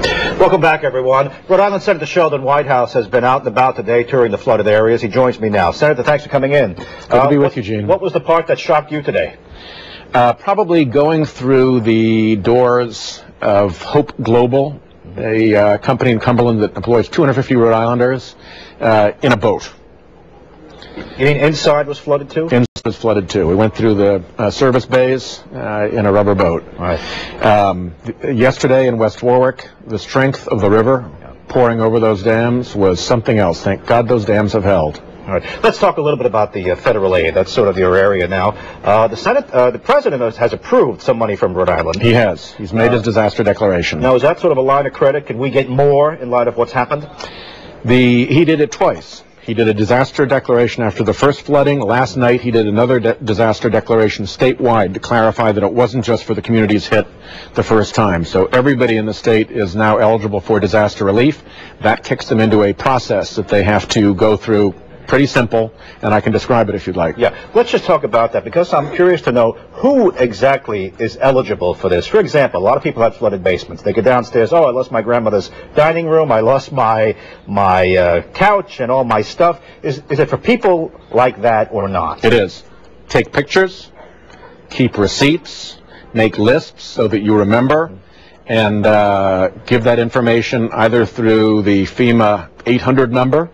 Welcome back, everyone. Rhode Island Senator Sheldon Whitehouse has been out and about today touring the flooded areas. He joins me now. Senator, thanks for coming in. Good to be with you, Gene. What was the part that shocked you today? Probably going through the doors of Hope Global, a company in Cumberland that employs 250 Rhode Islanders, in a boat. You mean inside was flooded too? Inside was flooded too. We went through the service bays in a rubber boat. Right. Yesterday in West Warwick, the strength of the river pouring over those dams was something else. Thank God those dams have held. All right. Let's talk a little bit about the federal aid. That's sort of your area now. The president has approved some money from Rhode Island. He has. He's made his disaster declaration. Now, is that sort of a line of credit? Can we get more in light of what's happened? He did it twice. He did a disaster declaration after the first flooding. Last night he did another disaster declaration statewide to clarify that it wasn't just for the communities hit the first time. So everybody in the state is now eligible for disaster relief. That kicks them into a process that they have to go through. Pretty simple, and I can describe it if you'd like. Yeah, let's just talk about that, because I'm curious to know who exactly is eligible for this. For example, a lot of people have flooded basements. They go downstairs, oh, I lost my grandmother's dining room, I lost my couch and all my stuff. Is it for people like that or not? It is. Take pictures, keep receipts, make lists so that you remember, and give that information either through the FEMA 800 number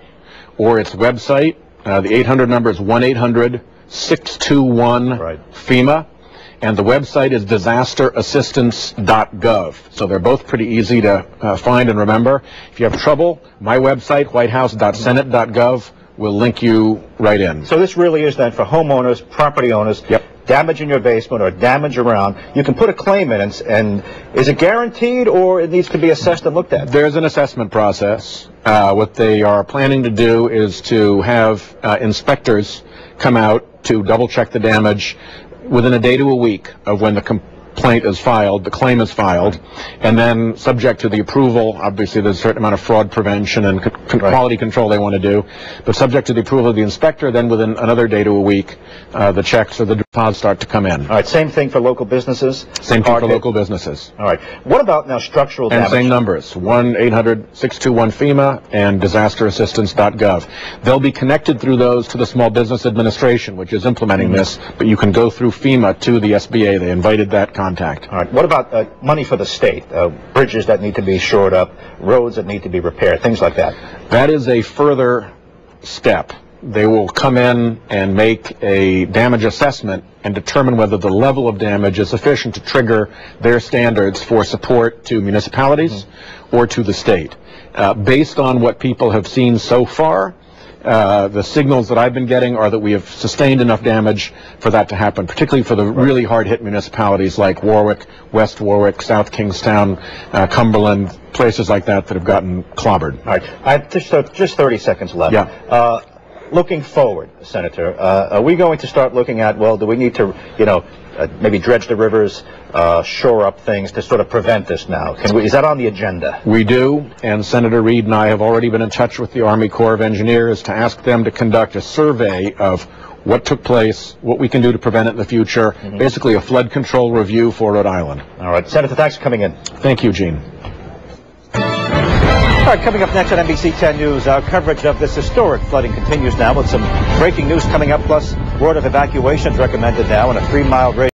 or its website. The 800 number is 1-800-621-FEMA, and the website is disasterassistance.gov. So they're both pretty easy to find and remember. If you have trouble, my website, whitehouse.senate.gov, will link you right in. So this really is then for homeowners, property owners, damage in your basement or damage around. You can put a claim in, and is it guaranteed, or it needs to be assessed and looked at? There's an assessment process. What they are planning to do is to have inspectors come out to double check the damage within a day to a week of when the complaint is filed, the claim is filed, and then subject to the approval. Obviously there's a certain amount of fraud prevention and quality control they want to do, but subject to the approval of the inspector, then within another day to a week the checks or the deposits start to come in. All right, same thing for local businesses? Same thing for local businesses. All right, what about now structural damage? And same numbers, 1-800-621-FEMA and disasterassistance.gov. They'll be connected through those to the Small Business Administration, which is implementing this, but you can go through FEMA to the SBA. They invited that contact. All right, what about money for the state? Bridges that need to be shored up, roads that need to be repaired, things like that? That is a further step. They will come in and make a damage assessment and determine whether the level of damage is sufficient to trigger their standards for support to municipalities or to the state. Based on what people have seen so far, the signals that I've been getting are that we have sustained enough damage for that to happen, particularly for the really hard-hit municipalities like Warwick, West Warwick, South Kingstown, Cumberland, places like that that have gotten clobbered. All right, I have just 30 seconds left. Yeah. Looking forward, Senator, are we going to start looking at, well, do we need to, maybe dredge the rivers, shore up things to sort of prevent this now? Is that on the agenda? We do, and Senator Reid and I have already been in touch with the Army Corps of Engineers to ask them to conduct a survey of what took place, what we can do to prevent it in the future, basically a flood control review for Rhode Island. All right, Senator, thanks for coming in. Thank you, Gene. All right, coming up next on NBC 10 News, our coverage of this historic flooding continues now with some breaking news coming up, plus word of evacuations recommended now in a 3-mile radius.